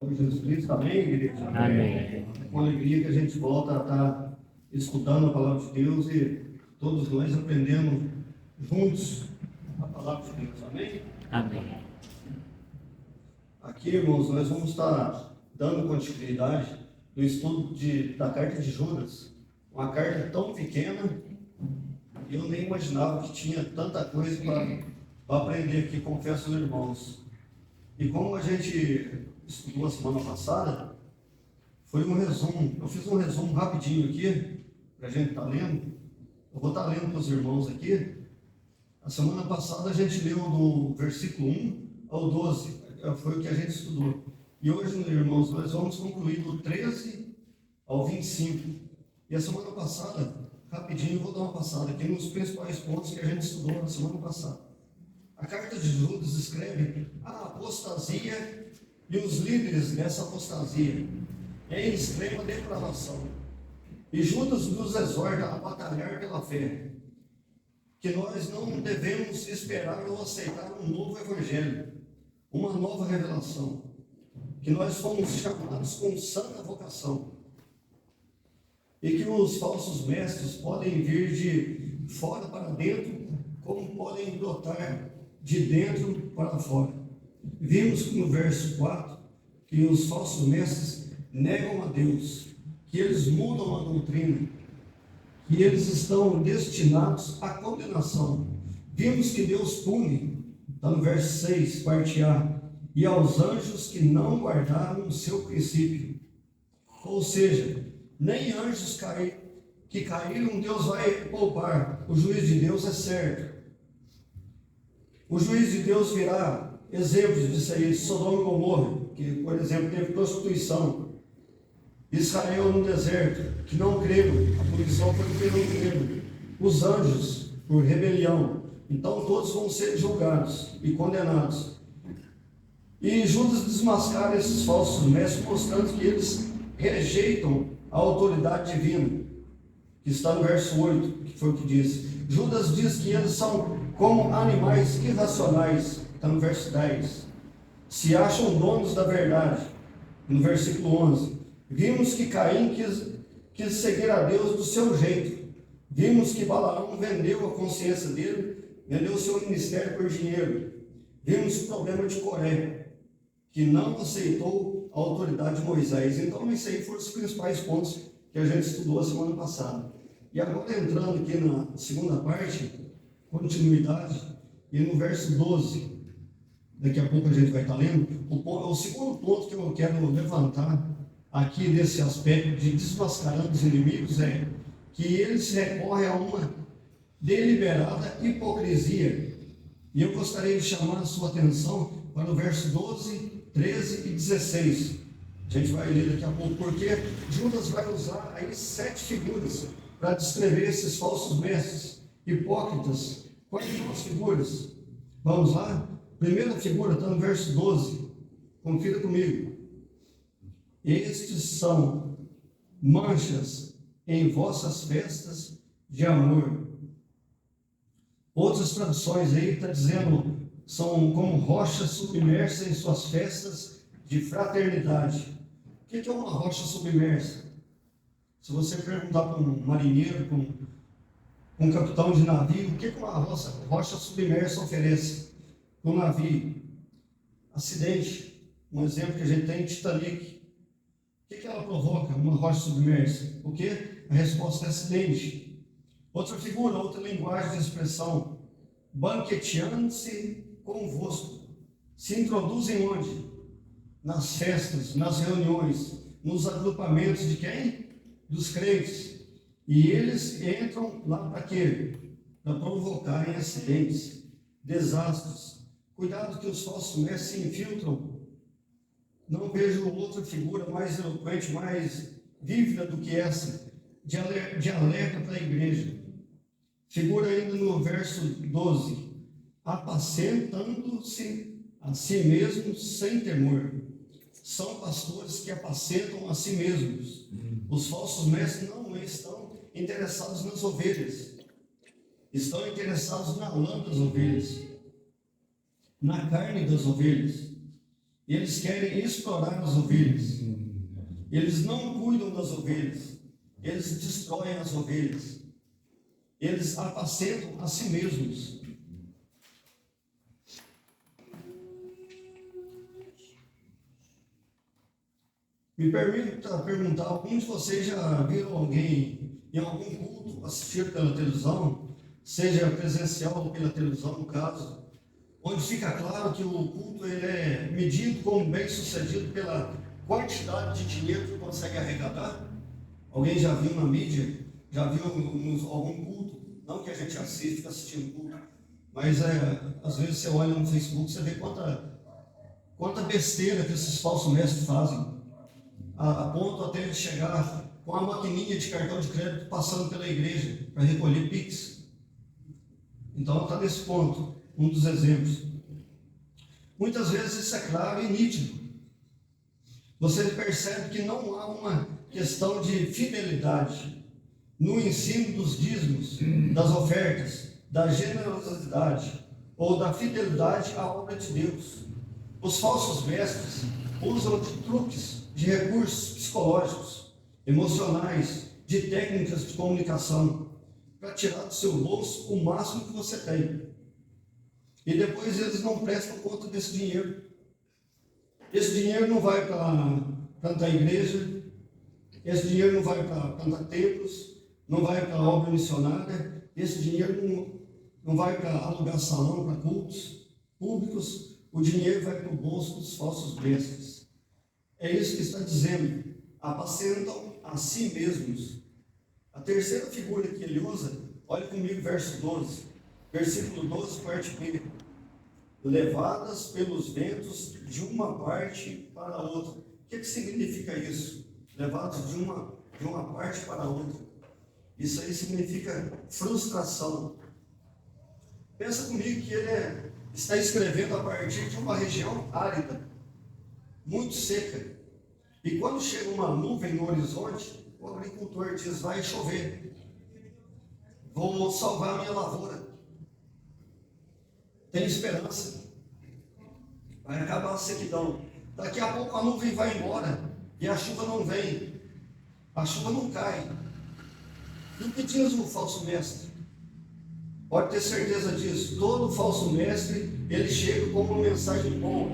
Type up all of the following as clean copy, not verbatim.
Por Jesus Cristo, amém, igreja? Amém. Com alegria que a gente volta a estar escutando a palavra de Deus e todos nós aprendendo juntos a palavra de Deus, amém? Amém. Aqui, irmãos, nós vamos estar dando continuidade do estudo da carta de Judas, uma carta tão pequena, e eu nem imaginava que tinha tanta coisa para aprender aqui, confesso aos irmãos. E como a gente estudou a semana passada, foi um resumo. Eu fiz um resumo rapidinho aqui, para a gente estar lendo. Eu vou estar lendo para os irmãos aqui. A semana passada a gente leu do versículo 1 ao 12, foi o que a gente estudou. E hoje, irmãos, nós vamos concluir do 13 ao 25. E a semana passada, rapidinho, eu vou dar uma passada aqui nos principais pontos que a gente estudou na semana passada. A carta de Judas escreve a apostasia e os líderes dessa apostasia em extrema depravação. E Judas nos exorta a batalhar pela fé, que nós não devemos esperar ou aceitar um novo evangelho, uma nova revelação, que nós fomos chamados com santa vocação, e que os falsos mestres podem vir de fora para dentro, como podem brotar de dentro para fora. Vimos no verso 4 que os falsos mestres negam a Deus, que eles mudam a doutrina, que eles estão destinados à condenação. Vimos que Deus pune, está no verso 6, parte A, e aos anjos que não guardaram o seu princípio. Ou seja, nem anjos que caíram Deus vai poupar. O juízo de Deus é certo. O juízo de Deus virá, exemplos disso aí, Sodoma e Gomorra, que, por exemplo, teve prostituição. Israel no deserto, que não creram, a punição foi porque não creram. Os anjos, por rebelião. Então todos vão ser julgados e condenados. E Judas desmascara esses falsos mestres, mostrando que eles rejeitam a autoridade divina, que está no verso 8, que foi o que disse. Judas diz que eles são como animais irracionais, está no verso 10. Se acham donos da verdade, no versículo 11. Vimos que Caim quis seguir a Deus do seu jeito. Vimos que Balaão vendeu a consciência dele, vendeu o seu ministério por dinheiro. Vimos o problema de Coré, que não aceitou a autoridade de Moisés. Então, isso aí foram os principais pontos que a gente estudou a semana passada. E agora, entrando aqui na segunda parte, continuidade, e no verso 12, daqui a pouco a gente vai estar lendo, o segundo ponto que eu quero levantar aqui nesse aspecto de desmascarando os inimigos é que eles recorrem a uma deliberada hipocrisia. E eu gostaria de chamar a sua atenção para o verso 12, 13 e 16. A gente vai ler daqui a pouco, porque Judas vai usar aí 7 figuras para descrever esses falsos mestres hipócritas. Quais são as figuras? Vamos lá? Primeira figura está no verso 12. Confira comigo. Estes são manchas em vossas festas de amor. Outras traduções aí está dizendo são como rochas submersas em suas festas de fraternidade. O que é uma rocha submersa? Se você perguntar para um marinheiro, para um capitão de navio, o que uma rocha submersa oferece para um navio? Acidente. Um exemplo que a gente tem, Titanic. O que ela provoca, uma rocha submersa? O que? A resposta é acidente. Outra figura, outra linguagem de expressão. Banqueteando-se convosco. Se introduzem onde? Nas festas, nas reuniões, nos agrupamentos de quem? Dos crentes. E eles entram lá para quê? Para provocarem acidentes, desastres. Cuidado que os falsos mestres se infiltram. Não vejo outra figura mais eloquente, mais vívida do que essa, de alerta para a igreja. Figura ainda no verso 12. Apacentando-se a si mesmos sem temor. São pastores que apacentam a si mesmos. Os falsos mestres não estão interessados nas ovelhas. Estão interessados na lã das ovelhas, na carne das ovelhas. E eles querem explorar as ovelhas. Eles não cuidam das ovelhas. Eles destroem as ovelhas. Eles apacentam a si mesmos. Me permita perguntar, algum de vocês já viram alguém em algum culto assistido pela televisão, seja presencial ou pela televisão, no caso, onde fica claro que o culto ele é medido como bem sucedido pela quantidade de dinheiro que consegue arrecadar? Alguém já viu na mídia? Já viu algum culto? Não que a gente assiste, fica assistindo culto, mas às vezes você olha no Facebook, você vê quanta besteira que esses falsos mestres fazem, a ponto até de chegar com a maquininha de cartão de crédito passando pela igreja para recolher Pix. Então está nesse ponto, um dos exemplos. Muitas vezes isso é claro e nítido. Você percebe que não há uma questão de fidelidade no ensino dos dízimos, das ofertas, da generosidade ou da fidelidade à obra de Deus. Os falsos mestres usam de truques, de recursos psicológicos, emocionais, de técnicas de comunicação para tirar do seu bolso o máximo que você tem. E depois eles não prestam conta desse dinheiro. Esse dinheiro não vai para plantar igreja, esse dinheiro não vai para plantar templos, não vai para obra missionária, esse dinheiro não vai para alugar salão, para cultos públicos, o dinheiro vai para o bolso dos falsos mestres. É isso que está dizendo, apacentam a si mesmos. A terceira figura que ele usa, olha comigo verso 12, versículo 12, parte B. Levadas pelos ventos de uma parte para a outra. O que significa isso? Levados de uma parte para a outra. Isso aí significa frustração. Pensa comigo que ele está escrevendo a partir de uma região árida, muito seca. E quando chega uma nuvem no horizonte, o agricultor diz: vai chover, vou salvar a minha lavoura, tem esperança, vai acabar a sequidão. Daqui a pouco a nuvem vai embora e a chuva não vem, a chuva não cai. E o que diz o falso mestre? Pode ter certeza disso. Todo falso mestre, ele chega com uma mensagem boa.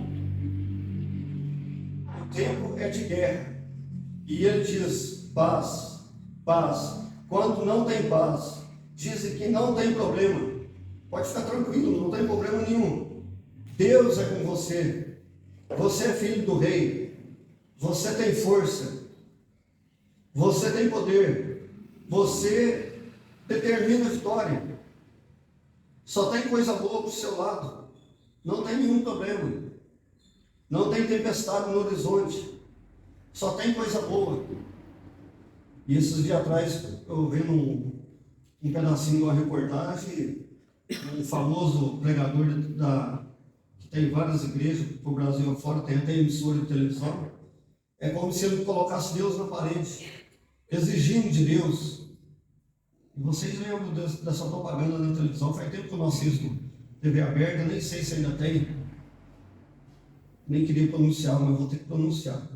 O tempo é de guerra. E ele diz: paz, paz. Quando não tem paz, dizem que não tem problema. Pode ficar tranquilo, não tem problema nenhum. Deus é com você. Você é filho do rei. Você tem força. Você tem poder. Você determina a vitória. Só tem coisa boa para o seu lado. Não tem nenhum problema. Não tem tempestade no horizonte. Só tem coisa boa. E esses dias atrás, eu vi um pedacinho de uma reportagem, um famoso pregador que tem várias igrejas para o Brasil afora, tem até emissora de televisão. É como se ele colocasse Deus na parede, exigindo de Deus. E vocês lembram dessa propaganda na televisão? Faz tempo que eu não assisto TV aberta, nem sei se ainda tem. Nem queria pronunciar, mas vou ter que pronunciar.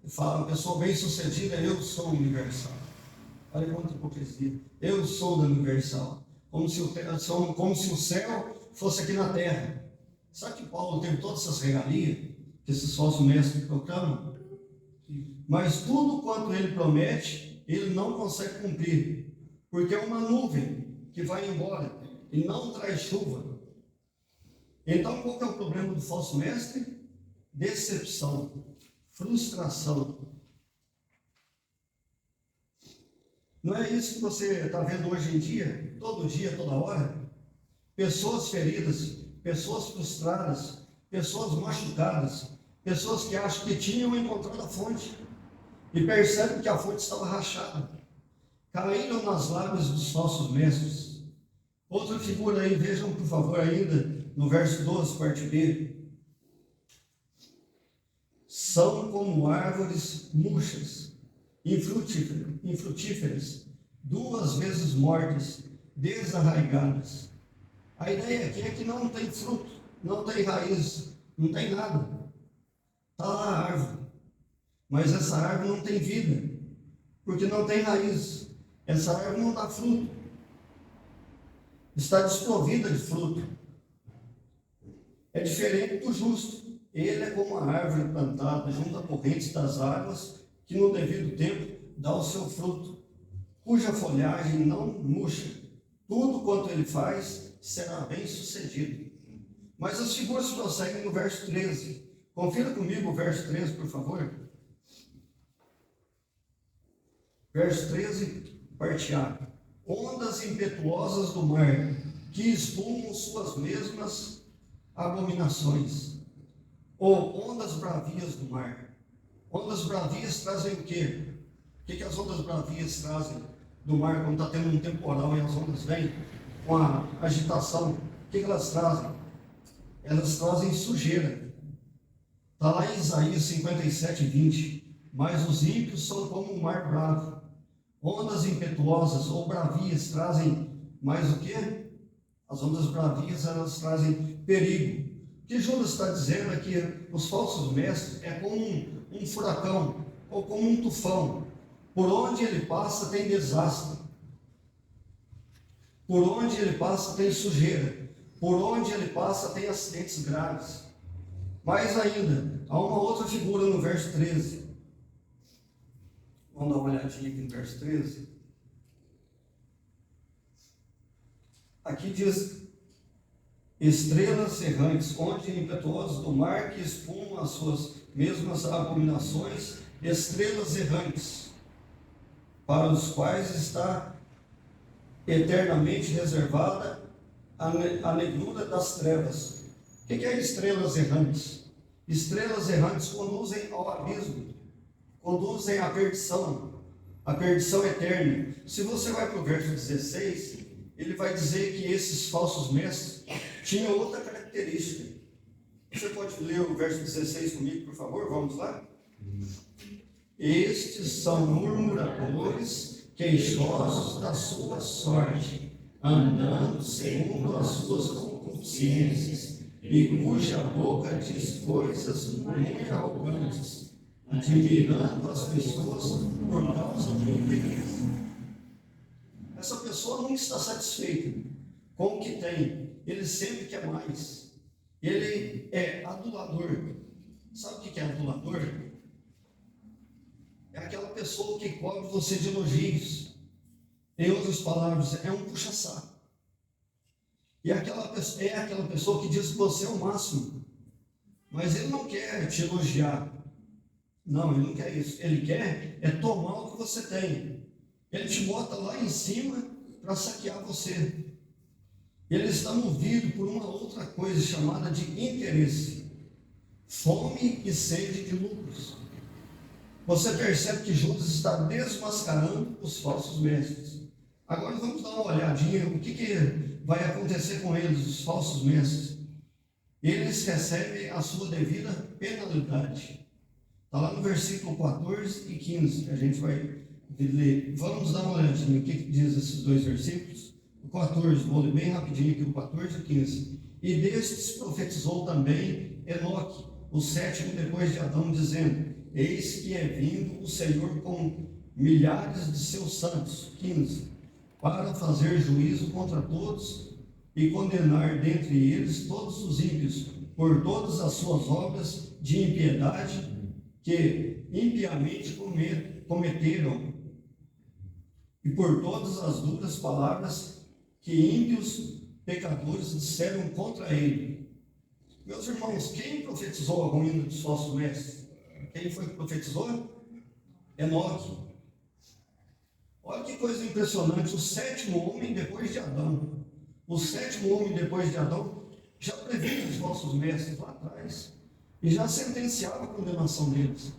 Fala, pessoa bem sucedida, eu sou universal. Olha quanta hipocrisia. Eu sou da universal. Como se o céu fosse aqui na terra. Sabe que Paulo teve todas essas regalias que esses falsos mestres proclamam? Mas tudo quanto ele promete, ele não consegue cumprir. Porque é uma nuvem que vai embora e não traz chuva. Então, qual que é o problema do falso mestre? Decepção, frustração. Não é isso que você está vendo hoje em dia, toda hora? Pessoas feridas, pessoas frustradas, pessoas machucadas, pessoas que acham que tinham encontrado a fonte e percebem que a fonte estava rachada. Caíram nas lábias dos falsos mestres. Outra figura aí, vejam por favor ainda, no verso 12, parte B. São como árvores murchas, infrutíferas, duas vezes mortas, desarraigadas. A ideia aqui é que não tem fruto, não tem raiz, Não tem nada. Está lá a árvore. Mas essa árvore não tem vida, porque não tem raiz. Essa árvore não dá fruto. Está desprovida de fruto. É diferente do justo. Ele é como a árvore plantada junto a correntes das águas, que no devido tempo dá o seu fruto, cuja folhagem não murcha. Tudo quanto ele faz será bem sucedido. Mas as figuras prosseguem no verso 13. Confira comigo o verso 13, por favor. Verso 13, parte A. Ondas impetuosas do mar, que espumam suas mesmas abominações. Ou ondas bravias do mar. Ondas bravias trazem o quê? O que as ondas bravias trazem do mar quando está tendo um temporal e as ondas vêm com a agitação? O que elas trazem? Elas trazem sujeira. Está lá em Isaías 57, 20. Mas os ímpios são como um mar bravo. Ondas impetuosas ou bravias trazem mais o quê? As ondas bravias, elas trazem perigo. O que Judas está dizendo é que os falsos mestres é como um furacão ou como um tufão. Por onde ele passa tem desastre. Por onde ele passa tem sujeira. Por onde ele passa tem acidentes graves. Mais ainda, há uma outra figura no verso 13. Vamos dar uma olhadinha aqui no verso 13. Aqui diz: estrelas errantes, onde impetuosos do mar que espumam as suas mesmas abominações, estrelas errantes, para os quais está eternamente reservada a negrura das trevas. O que é estrelas errantes? Estrelas errantes conduzem ao abismo, conduzem à perdição eterna. Se você vai para o verso 16, ele vai dizer que esses falsos mestres tinham outra característica. Você pode ler o verso 16 comigo, por favor? Vamos lá? Estes são murmuradores, queixosos da sua sorte, andando segundo as suas concupiscências, e cuja boca diz coisas muito arrogantes, admirando as pessoas por causa de riqueza. Essa pessoa nunca está satisfeita com o que tem, ele sempre quer mais. Ele é adulador. Sabe o que é adulador? É aquela pessoa que cobre você de elogios. Em outras palavras, é um puxa-saco. E é aquela pessoa que diz que você é o máximo. Mas ele não quer te elogiar. Não, ele não quer isso. Ele quer é tomar o que você tem. Ele te bota lá em cima para saquear você. Ele está movido por uma outra coisa chamada de interesse. Fome e sede de lucros. Você percebe que Judas está desmascarando os falsos mestres. Agora vamos dar uma olhadinha, o que vai acontecer com eles, os falsos mestres. Eles recebem a sua devida penalidade. Está lá no versículo 14 e 15, que a gente vai ler. Vamos dar uma olhadinha, o que diz esses dois versículos? O 14, vou ler bem rapidinho aqui, o 14 e 15. E destes profetizou também Enoque, o sétimo depois de Adão, dizendo: eis que é vindo o Senhor com milhares de seus santos. 15. Para fazer juízo contra todos e condenar dentre eles todos os ímpios, por todas as suas obras de impiedade que impiamente cometeram, e por todas as duras palavras que ímpios pecadores disseram contra ele. Meus irmãos, quem profetizou a ruína dos falsos mestres? Quem foi que profetizou? Enoque. Olha que coisa impressionante, o sétimo homem depois de Adão. O sétimo homem depois de Adão já previa os falsos mestres lá atrás e já sentenciava a condenação deles.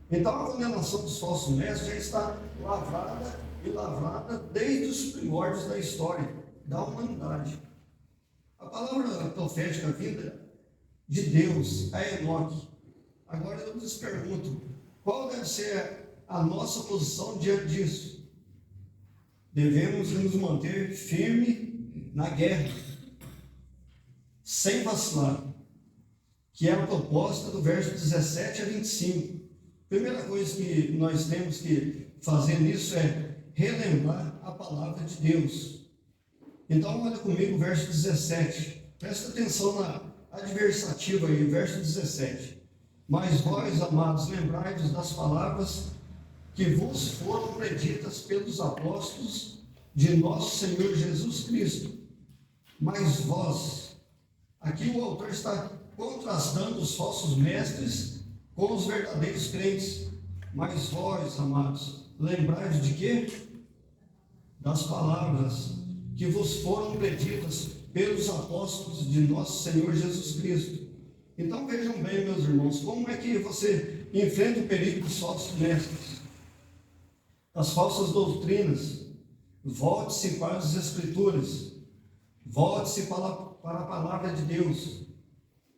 Então a condenação dos falsos mestres já está lavrada e lavrada desde os primórdios da história da humanidade. A palavra profética vinda de Deus a Enoque. Agora eu lhes pergunto, qual deve ser a nossa posição diante disso? Devemos nos manter firme na guerra, sem vacilar. que é a proposta do verso 17 a 25. Primeira coisa que nós temos que fazer nisso é relembrar a palavra de Deus. Então, olha comigo o verso 17. Presta atenção na adversativa aí, verso 17. Mas vós, amados, lembrai-vos das palavras que vos foram preditas pelos apóstolos de nosso Senhor Jesus Cristo. Mas vós, aqui o autor está contrastando os falsos mestres com os verdadeiros crentes. Mas vós, amados, lembrai-vos de quê? Das palavras que vos foram preditas pelos apóstolos de nosso Senhor Jesus Cristo. Então vejam bem, meus irmãos, como é que você enfrenta o perigo dos falsos mestres, das falsas doutrinas. Volte-se para as Escrituras, volte-se para a palavra de Deus.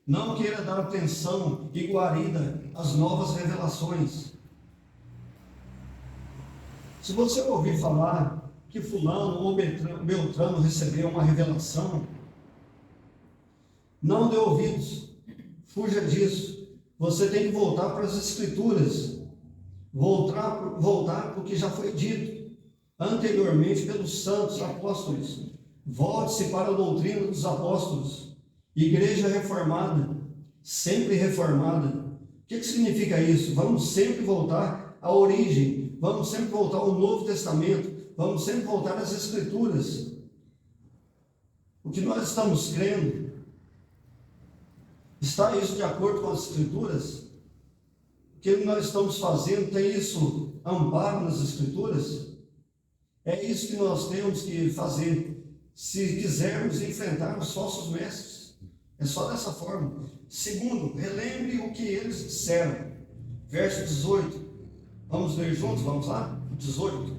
Não queira dar atenção e guarida às novas revelações. Se você ouvir falar que fulano ou Beltrano recebeu uma revelação, não dê ouvidos, fuja disso. Você tem que voltar para as Escrituras, voltar para o que já foi dito anteriormente pelos santos apóstolos. Volte-se para a doutrina dos apóstolos. Igreja reformada, sempre reformada. O que significa isso? Vamos sempre voltar à origem, vamos sempre voltar ao Novo Testamento, vamos sempre voltar às Escrituras. O que nós estamos crendo, está isso de acordo com as Escrituras? O que nós estamos fazendo, tem isso amparo nas Escrituras? É isso que nós temos que fazer, se quisermos enfrentar os falsos mestres. É só dessa forma. Segundo, relembre o que eles disseram. Verso 18. Vamos ler juntos? Vamos lá? 18.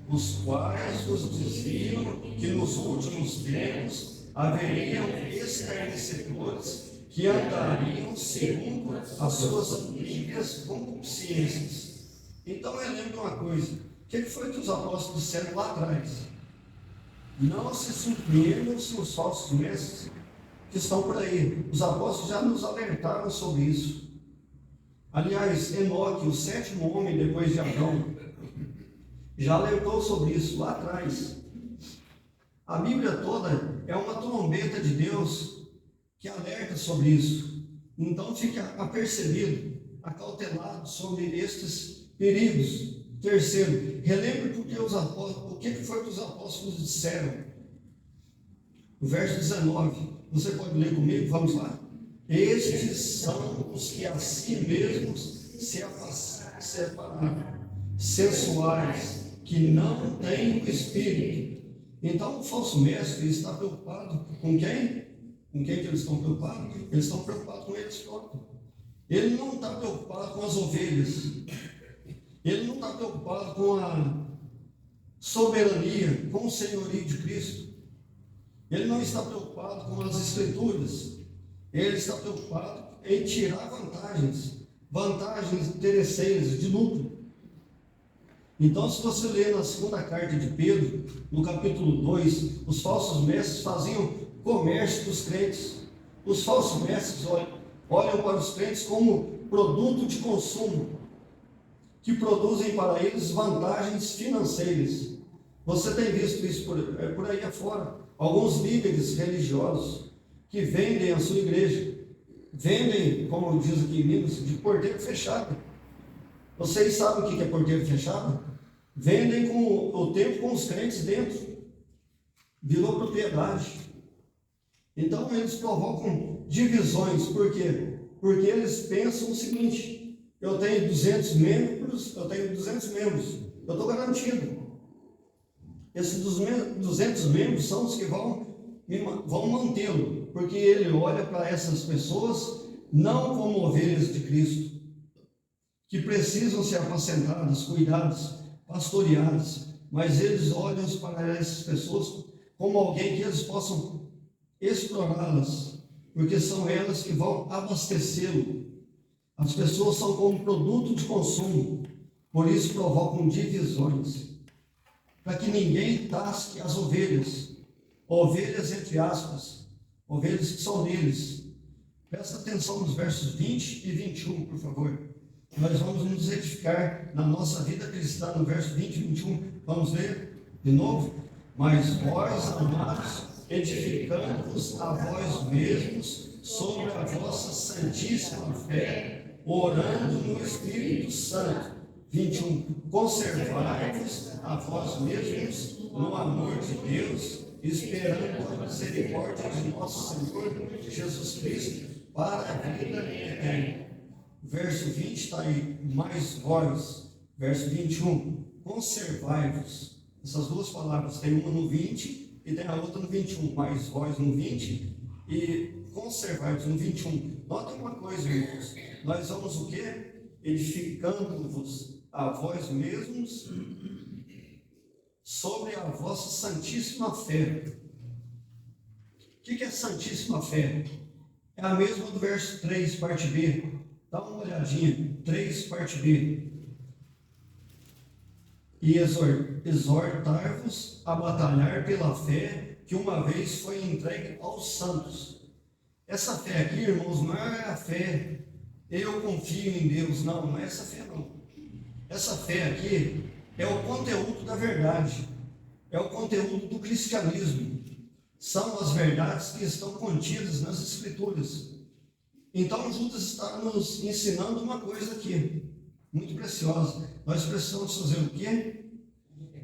Os quais vos diziam que nos últimos tempos haveriam escarnecedores que andariam segundo as suas ímpias concupiscências. Então relembre uma coisa. O que foi que os apóstolos disseram lá atrás? Não se surpreendam se os falsos mestres que estão por aí. Os apóstolos já nos alertaram sobre isso. Aliás, Enoque, o 7º homem depois de Adão, já alertou sobre isso lá atrás. A Bíblia toda é uma trombeta de Deus que alerta sobre isso. Então fique apercebido, acautelado sobre estes perigos. Terceiro, relembre porque os apóstolos, o que foi que os apóstolos disseram. O verso 19, você pode ler comigo? Vamos lá. Estes são os que a si mesmos se separaram, sensuais, que não têm o Espírito. Então o falso mestre está preocupado com quem? Com quem que eles estão preocupados? Eles estão preocupados com eles próprios. Ele não está preocupado com as ovelhas. Ele não está preocupado com a soberania, com o senhorio de Cristo. Ele não está preocupado com as Escrituras. Ele está preocupado em tirar vantagens interesseiras, de lucro. Então, se você ler na segunda carta de Pedro, no capítulo 2, os falsos mestres faziam comércio dos crentes. Os falsos mestres olham para os crentes como produto de consumo, que produzem para eles vantagens financeiras. Você tem visto isso por aí afora. Alguns líderes religiosos que vendem a sua igreja, vendem, como diz aqui em Minas, de porteiro fechado. Vocês sabem o que é porteiro fechado? Vendem com o tempo com os crentes dentro. Virou propriedade. Então eles provocam divisões. Por quê? Porque eles pensam o seguinte: eu tenho 200 membros, eu estou garantido. Esses 200 membros são os que vão mantê-lo, porque ele olha para essas pessoas não como ovelhas de Cristo, que precisam ser apacentadas, cuidadas, pastoreadas, mas eles olham para essas pessoas como alguém que eles possam explorá-las, porque são elas que vão abastecê-lo. As pessoas são como produto de consumo, por isso provocam divisões, para que ninguém tasque as ovelhas entre aspas, ovelhas que são deles. Presta atenção nos versos 20 e 21, por favor. Nós vamos nos edificar na nossa vida cristã, no verso 20 e 21. Vamos ler de novo? Mas vós, amados, edificando-vos a vós mesmos sobre a vossa santíssima fé, orando no Espírito Santo. 21. Conservai-vos a vós mesmos no amor de Deus, esperando a misericórdia de nosso Senhor Jesus Cristo para a vida eterna. Verso 20 está aí, mais vós. Verso 21, conservai-vos. Essas duas palavras, tem uma no 20 e tem a outra no 21. Mais vós no 20 e conservai-vos no 21. Notem uma coisa, irmãos. Nós vamos o quê? Edificando-vos a vós mesmos sobre a vossa santíssima fé. O que é santíssima fé? É a mesma do verso 3, parte B. Dá uma olhadinha. 3, parte B. E exortar-vos a batalhar pela fé que uma vez foi entregue aos santos. Essa fé aqui, irmãos, não é a fé, eu confio em Deus. Não é essa fé não. Essa fé aqui é o conteúdo da verdade. É o conteúdo do cristianismo. São as verdades que estão contidas nas Escrituras. Então Judas está nos ensinando uma coisa aqui, muito preciosa. Nós precisamos fazer o quê?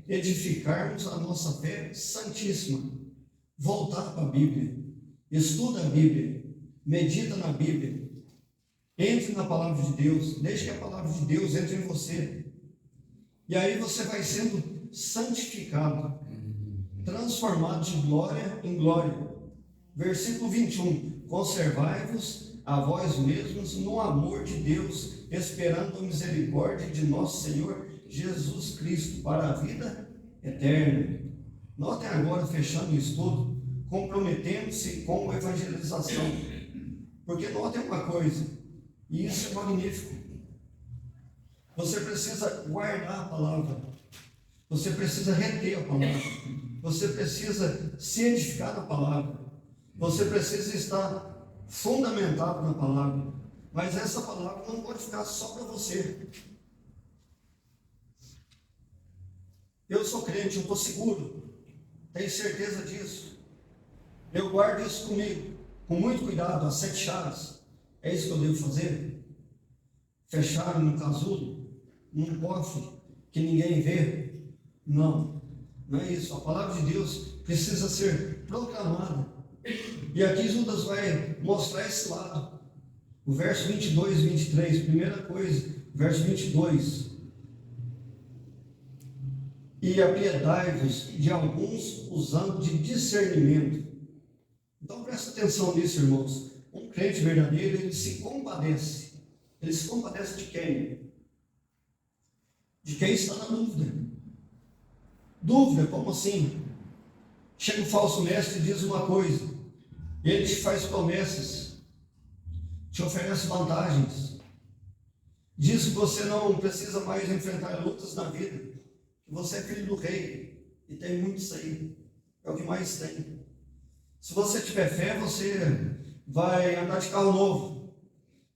Edificarmos a nossa fé santíssima. Voltar para a Bíblia. Estuda a Bíblia. Medita na Bíblia. Entre na palavra de Deus. Deixe que a palavra de Deus entre em você. E aí você vai sendo santificado. Transformado de glória em glória. Versículo 21. Conservai-vos a vós mesmos no amor de Deus, esperando a misericórdia de nosso Senhor Jesus Cristo para a vida eterna. Notem agora, fechando o estudo, comprometendo-se com a evangelização. Porque notem uma coisa, e isso é magnífico. Você precisa guardar a palavra. Você precisa reter a palavra. Você precisa se edificar na palavra. Você precisa estar fundamentado na palavra. Mas essa palavra não pode ficar só para você. Eu sou crente, eu estou seguro. Tenho certeza disso. Eu guardo isso comigo. Com muito cuidado, as 7 chaves. É isso que eu devo fazer? Fechar num casulo? Num cofre que ninguém vê? Não. Não é isso. A palavra de Deus precisa ser proclamada. E aqui Judas vai mostrar esse lado. O verso 22 e 23, primeira coisa, verso 22. E apiedai-vos de alguns usando de discernimento. Então presta atenção nisso, irmãos. Um crente verdadeiro, ele se compadece. Ele se compadece de quem? De quem está na dúvida. Dúvida, como assim? Chega o falso mestre e diz uma coisa. Ele te faz promessas, te oferece vantagens, diz que você não precisa mais enfrentar lutas na vida, que você é filho do rei, e tem muito isso aí, é o que mais tem. Se você tiver fé, você vai andar de carro novo,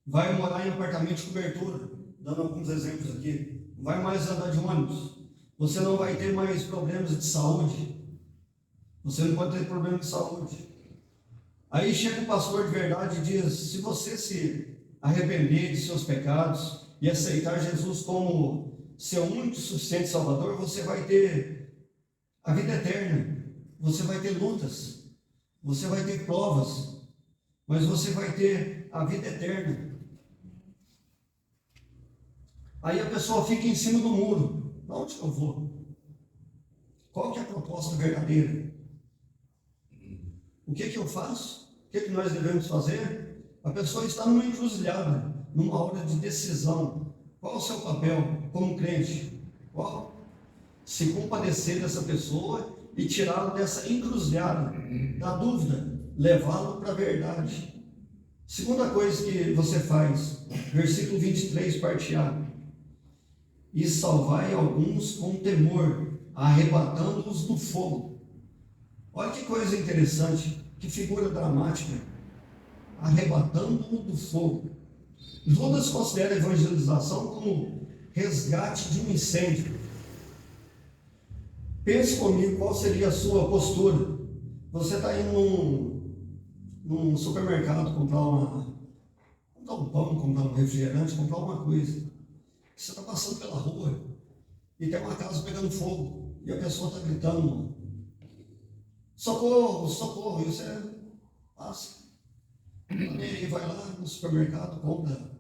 vai morar em apartamento de cobertura, dando alguns exemplos aqui, não vai mais andar de ônibus, você não vai ter mais problemas de saúde, você não pode ter problema de saúde. Aí chega o pastor de verdade e diz, se você se arrepender de seus pecados e aceitar Jesus como seu único e suficiente Salvador, você vai ter a vida eterna, você vai ter lutas, você vai ter provas, mas você vai ter a vida eterna. Aí a pessoa fica em cima do muro, para onde eu vou? Qual que é a proposta verdadeira? O que eu faço? O que nós devemos fazer? A pessoa está numa encruzilhada, numa hora de decisão. Qual o seu papel como crente? Qual? Se compadecer dessa pessoa e tirá-lo dessa encruzilhada, da dúvida, levá-lo para a verdade. Segunda coisa que você faz, versículo 23, parte A. E salvai alguns com temor, arrebatando-os do fogo. Olha que coisa interessante, que figura dramática. arrebatando-o do fogo. Judas considera a evangelização como resgate de um incêndio. Pense comigo qual seria a sua postura. Você está indo num supermercado comprar um pão, comprar um refrigerante, comprar alguma coisa. Você está passando pela rua e tem uma casa pegando fogo e a pessoa está gritando: socorro, socorro, e você passa. E vai lá no supermercado, compra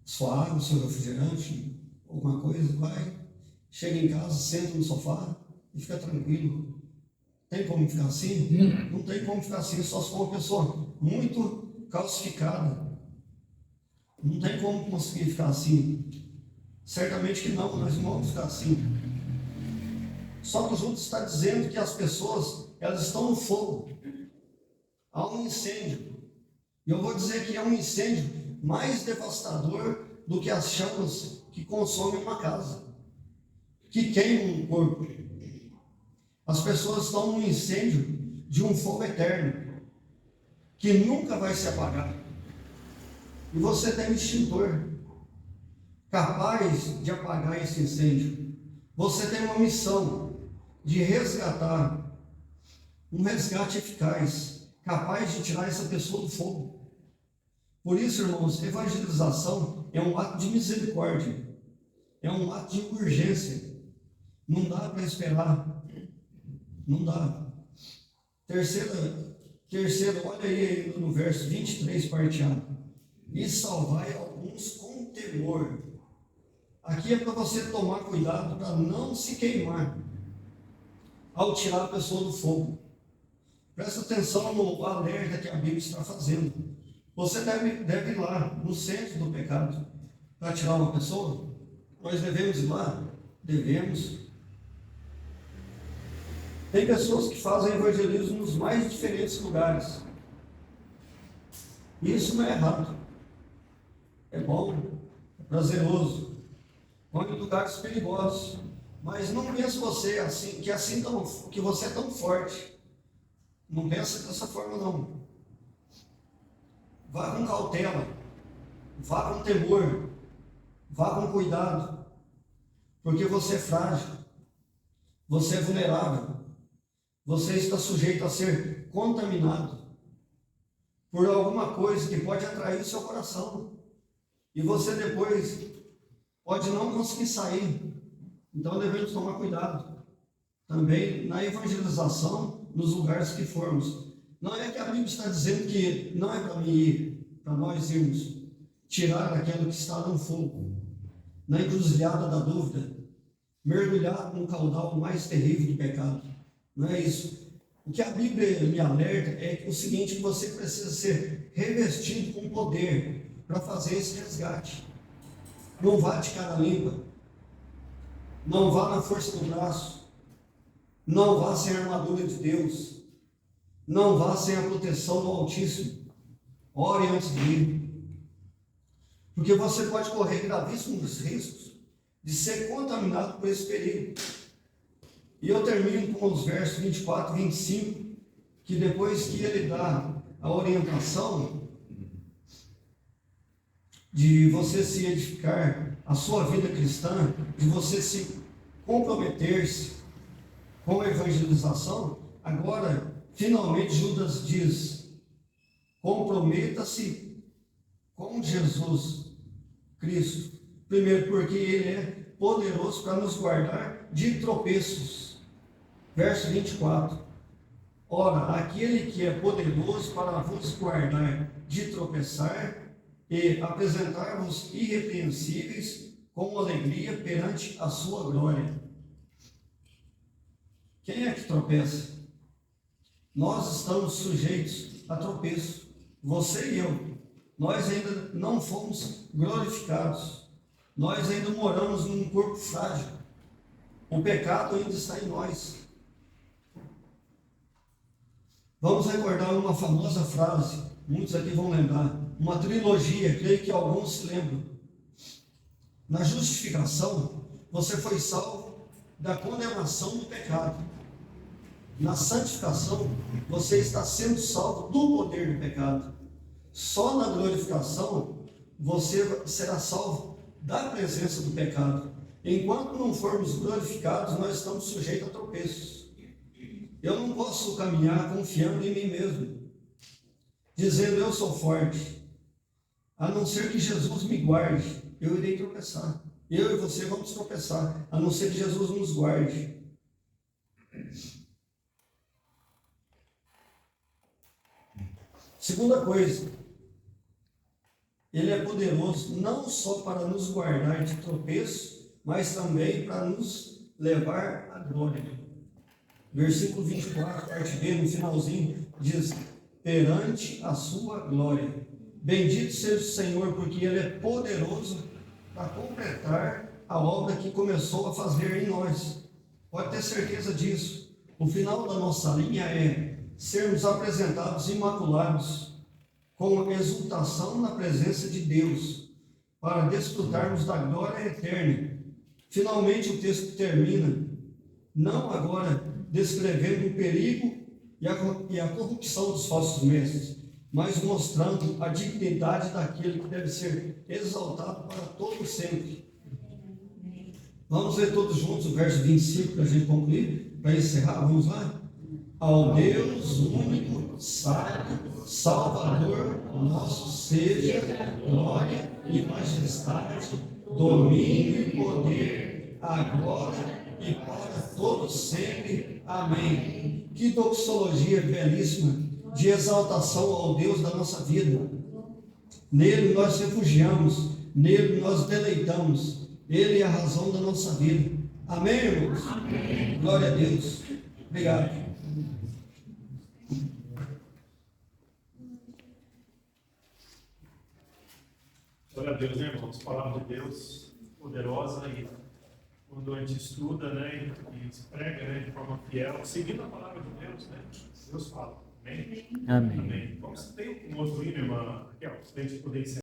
sua água, seu refrigerante, alguma coisa, vai, chega em casa, senta no sofá e fica tranquilo. Tem como ficar assim? Não tem como ficar assim, só se for uma pessoa muito calcificada. Não tem como conseguir ficar assim. Certamente que não, nós não vamos ficar assim. Só que o Judas está dizendo que as pessoas, elas estão no fogo. Há um incêndio. E eu vou dizer que é um incêndio mais devastador do que as chamas que consomem uma casa, que queimam um corpo. As pessoas estão num incêndio de um fogo eterno, que nunca vai se apagar. E você tem um extintor capaz de apagar esse incêndio. Você tem uma missão de resgatar, um resgate eficaz, capaz de tirar essa pessoa do fogo. Por isso, irmãos, evangelização é um ato de misericórdia, é um ato de urgência. Não dá para esperar, não dá. Terceiro, olha aí no verso 23, parte A. E salvai alguns com temor. Aqui é para você tomar cuidado para não se queimar ao tirar a pessoa do fogo. Presta atenção no alerta que a Bíblia está fazendo. Você deve ir lá no centro do pecado para tirar uma pessoa. Nós devemos ir lá? Devemos. Tem pessoas que fazem evangelismo nos mais diferentes lugares. Isso não é errado. É bom, é prazeroso. Vão em lugares perigosos. Mas não pense você assim, que você é tão forte. Não pensa dessa forma, não. Vá com cautela, vá com temor, vá com cuidado, porque você é frágil, você é vulnerável, você está sujeito a ser contaminado por alguma coisa que pode atrair o seu coração, e você depois pode não conseguir sair. Então devemos tomar cuidado também na evangelização, nos lugares que formos. Não é que a Bíblia está dizendo que não é para mim ir, para nós irmos tirar aquilo que está no fogo, na encruzilhada da dúvida, mergulhar no caudal mais terrível do pecado. Não é isso. O que a Bíblia me alerta é o seguinte, que você precisa ser revestido com poder para fazer esse resgate. Não vá de cara limpa, não vá na força do braço, não vá sem a armadura de Deus, não vá sem a proteção do Altíssimo. Ore antes de ir, porque você pode correr gravíssimos riscos de ser contaminado por esse perigo. E eu termino com os versos 24 e 25, que depois que ele dá a orientação de você se edificar a sua vida cristã, de você se comprometer-se com a evangelização, agora, finalmente, Judas diz: comprometa-se com Jesus Cristo. Primeiro, porque Ele é poderoso para nos guardar de tropeços. Verso 24. Ora, aquele que é poderoso para vos guardar de tropeçar e apresentar-vos irrepreensíveis com alegria perante a sua glória. Quem é que tropeça? Nós estamos sujeitos a tropeço, você e eu. Nós ainda não fomos glorificados, nós ainda moramos num corpo frágil, o pecado ainda está em nós. Vamos recordar uma famosa frase, muitos aqui vão lembrar, uma trilogia, creio que alguns se lembram. Na justificação, você foi salvo da condenação do pecado. Na santificação, você está sendo salvo do poder do pecado. Só na glorificação você será salvo da presença do pecado. Enquanto não formos glorificados, nós estamos sujeitos a tropeços. Eu não posso caminhar confiando em mim mesmo, dizendo eu sou forte. A não ser que Jesus me guarde, eu irei tropeçar. Eu e você vamos tropeçar, a não ser que Jesus nos guarde. Segunda coisa, Ele é poderoso não só para nos guardar de tropeço, mas também para nos levar à glória. Versículo 24, parte B, no finalzinho, diz: perante a sua glória. Bendito seja o Senhor, porque Ele é poderoso para completar a obra que começou a fazer em nós. Pode ter certeza disso. O final da nossa linha é sermos apresentados imaculados, com exultação na presença de Deus, para desfrutarmos da glória eterna. Finalmente o texto termina, não agora descrevendo o perigo e a corrupção dos falsos mestres, mas mostrando a dignidade daquele que deve ser exaltado para todo sempre. Vamos ler todos juntos o verso 25 para a gente concluir, para encerrar, vamos lá? Ao Deus único, sábio, Salvador nosso, seja glória e majestade, domínio e poder, agora e para todos sempre. Amém. Que doxologia belíssima de exaltação ao Deus da nossa vida. Nele nós refugiamos, nele nós deleitamos. Ele é a razão da nossa vida. Amém, irmãos? Amém. Glória a Deus. Obrigado. Glória a Deus, né, irmãos? Palavra de Deus poderosa, e quando a gente estuda, né, e se prega, né, de forma fiel, seguindo a palavra de Deus, né, Deus fala. Amém? Amém. Amém. Vamos ter um outro hino, irmã Raquel, para a gente poder encerrar.